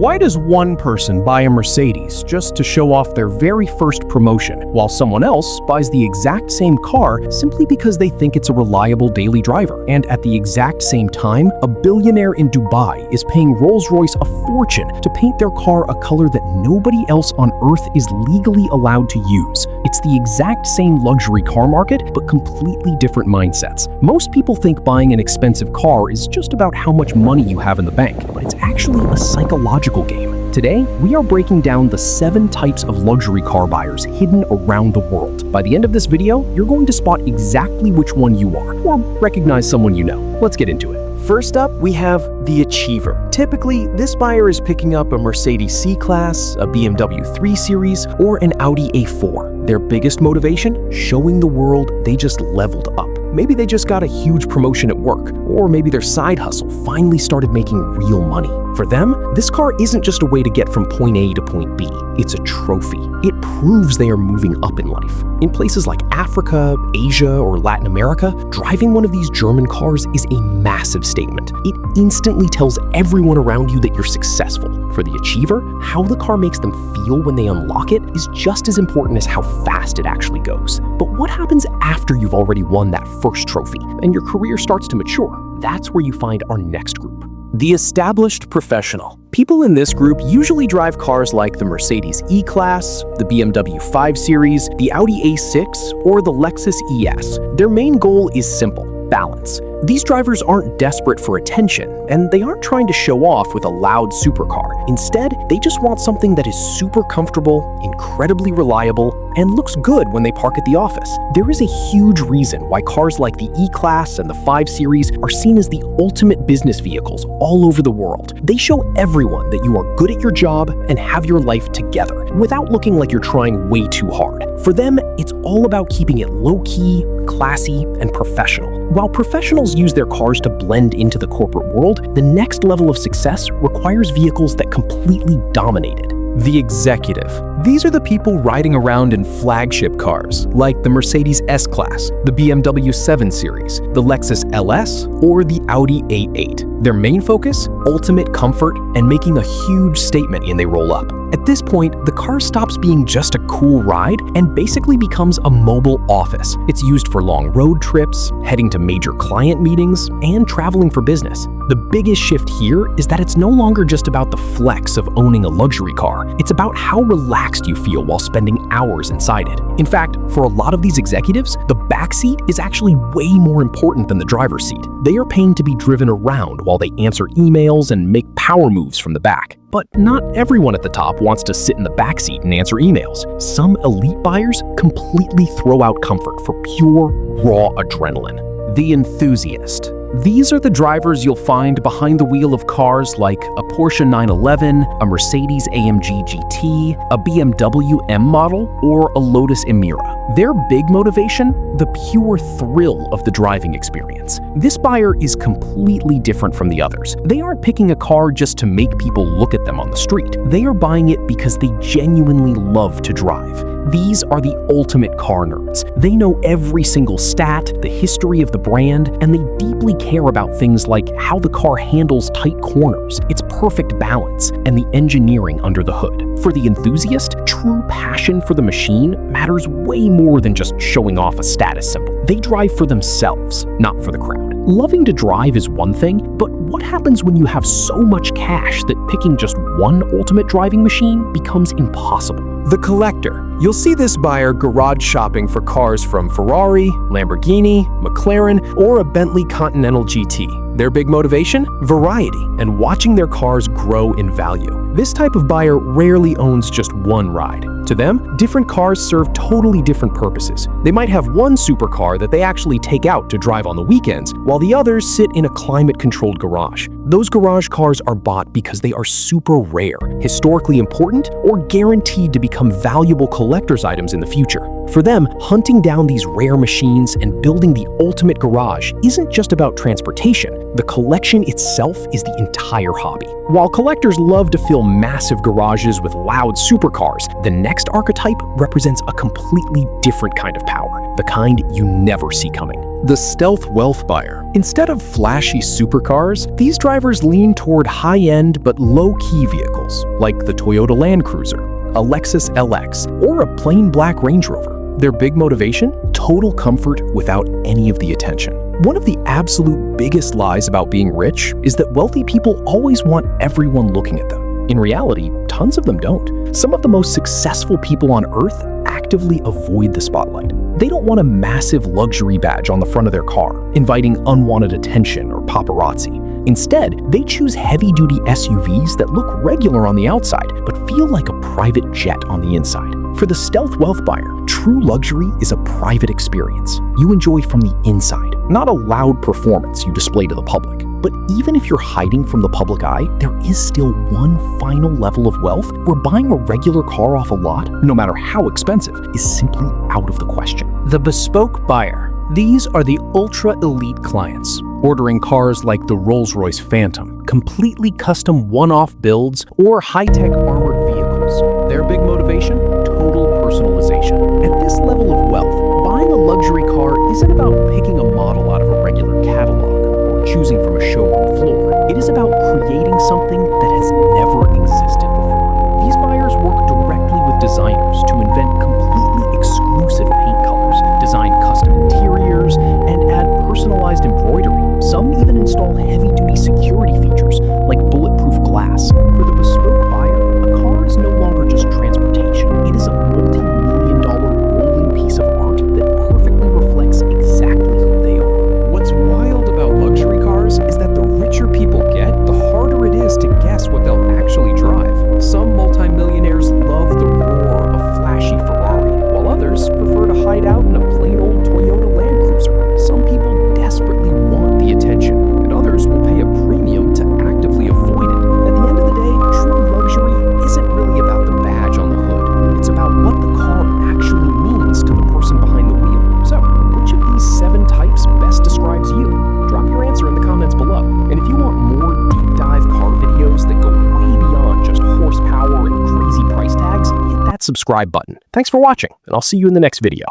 Why does one person buy a Mercedes just to show off their very first promotion, while someone else buys the exact same car simply because they think it's a reliable daily driver? And at the exact same time, a billionaire in Dubai is paying Rolls-Royce a fortune to paint their car a color that nobody else on Earth is legally allowed to use. It's the exact same luxury car market, but completely different mindsets. Most people think buying an expensive car is just about how much money you have in the bank, but it's actually a psychological game. Today, we are breaking down the 7 types of luxury car buyers hidden around the world. By the end of this video, you're going to spot exactly which one you are, or recognize someone you know. Let's get into it. First up, we have the achiever. Typically, this buyer is picking up a Mercedes C-Class, a BMW 3 Series, or an Audi A4. Their biggest motivation? Showing the world they just leveled up. Maybe they just got a huge promotion at work, or maybe their side hustle finally started making real money. For them, this car isn't just a way to get from point A to point B. It's a trophy. It proves they are moving up in life. In places like Africa, Asia, or Latin America, driving one of these German cars is a massive statement. It instantly tells everyone around you that you're successful. For the achiever, how the car makes them feel when they unlock it is just as important as how fast it actually goes. But what happens after you've already won that first trophy and your career starts to mature? That's where you find our next group. The established professional. People in this group usually drive cars like the Mercedes E-Class, the BMW 5 Series, the Audi A6, or the Lexus ES. Their main goal is simple: balance. These drivers aren't desperate for attention, and they aren't trying to show off with a loud supercar. Instead, they just want something that is super comfortable, incredibly reliable, and looks good when they park at the office. There is a huge reason why cars like the E-Class and the 5 Series are seen as the ultimate business vehicles all over the world. They show everyone that you are good at your job and have your life together, without looking like you're trying way too hard. For them, it's all about keeping it low-key, classy, and professional. While professionals use their cars to blend into the corporate world, the next level of success requires vehicles that completely dominate it. The executive. These are the people riding around in flagship cars, like the Mercedes S-Class, the BMW 7 Series, the Lexus LS, or the Audi A8. Their main focus? Ultimate comfort and making a huge statement when they roll up. At this point, the car stops being just a cool ride and basically becomes a mobile office. It's used for long road trips, heading to major client meetings, and traveling for business. The biggest shift here is that it's no longer just about the flex of owning a luxury car. It's about how relaxed you feel while spending hours inside it. In fact, for a lot of these executives, the backseat is actually way more important than the driver's seat. They are paying to be driven around while they answer emails and make power moves from the back. But not everyone at the top wants to sit in the backseat and answer emails. Some elite buyers completely throw out comfort for pure, raw adrenaline. The enthusiast. These are the drivers you'll find behind the wheel of cars like a Porsche 911, a Mercedes-AMG GT, a BMW M model, or a Lotus Emira. Their big motivation? The pure thrill of the driving experience. This buyer is completely different from the others. They aren't picking a car just to make people look at them on the street. They are buying it because they genuinely love to drive. These are the ultimate car nerds. They know every single stat, the history of the brand, and they deeply care about things like how the car handles tight corners, its perfect balance, and the engineering under the hood. For the enthusiast, true passion for the machine matters way more than just showing off a status symbol. They drive for themselves, not for the crowd. Loving to drive is one thing, but what happens when you have so much cash that picking just one ultimate driving machine becomes impossible? The collector. You'll see this buyer garage shopping for cars from Ferrari, Lamborghini, McLaren, or a Bentley Continental GT. Their big motivation? Variety, and watching their cars grow in value. This type of buyer rarely owns just one ride. To them, different cars serve totally different purposes. They might have one supercar that they actually take out to drive on the weekends, while the others sit in a climate-controlled garage. Those garage cars are bought because they are super rare, historically important, or guaranteed to become valuable collector's items in the future. For them, hunting down these rare machines and building the ultimate garage isn't just about transportation. The collection itself is the entire hobby. While collectors love to fill massive garages with loud supercars, the next archetype represents a completely different kind of power. the kind you never see coming. The stealth wealth buyer. Instead of flashy supercars, these drivers lean toward high-end but low-key vehicles, like the Toyota Land Cruiser, a Lexus LX, or a plain black Range Rover. Their big motivation? Total comfort without any of the attention. One of the absolute biggest lies about being rich is that wealthy people always want everyone looking at them. In reality, tons of them don't. Some of the most successful people on Earth actively avoid the spotlight. They don't want a massive luxury badge on the front of their car, inviting unwanted attention or paparazzi. Instead, they choose heavy-duty SUVs that look regular on the outside, but feel like a private jet on the inside. For the stealth wealth buyer, true luxury is a private experience you enjoy from the inside, not a loud performance you display to the public. But even if you're hiding from the public eye, there is still one final level of wealth where buying a regular car off a lot, no matter how expensive, is simply out of the question. The bespoke buyer. These are the ultra-elite clients, ordering cars like the Rolls-Royce Phantom, completely custom one-off builds, or high-tech armored vehicles. Their big motivation? Total personalization. At this level of wealth, buying a luxury car isn't about picking a model out of a regular catalog or choosing from a showroom floor. It is about creating something that has never existed before. These buyers work directly with designers to invent completely exclusive paint colors, design custom interiors, and add personalized embroidery. Some even install heavy-duty security features like bulletproof glass. For the bespoke buyer, a car is no longer just transportation. It is a multi-million-dollar rolling piece of art that perfectly reflects exactly who they are. What's wild about luxury cars is that the richer people get, the harder it is to guess what they'll actually drive. Some multimillionaires love the roar of a flashy Ferrari, while others prefer to hide out in a plain old Toyota Land Cruiser. Some people desperately want the attention, and others will pay a premium to actively avoid it. At the end of the day, true luxury isn't really about the badge on the hood. It's about what the car actually means to the person behind the wheel. So, which of these 7 types best describes you? Drop your answer in the comments below. And if you want more deep dive car videos that go way beyond just horsepower and crazy price tags, hit that subscribe button. Thanks for watching, and I'll see you in the next video.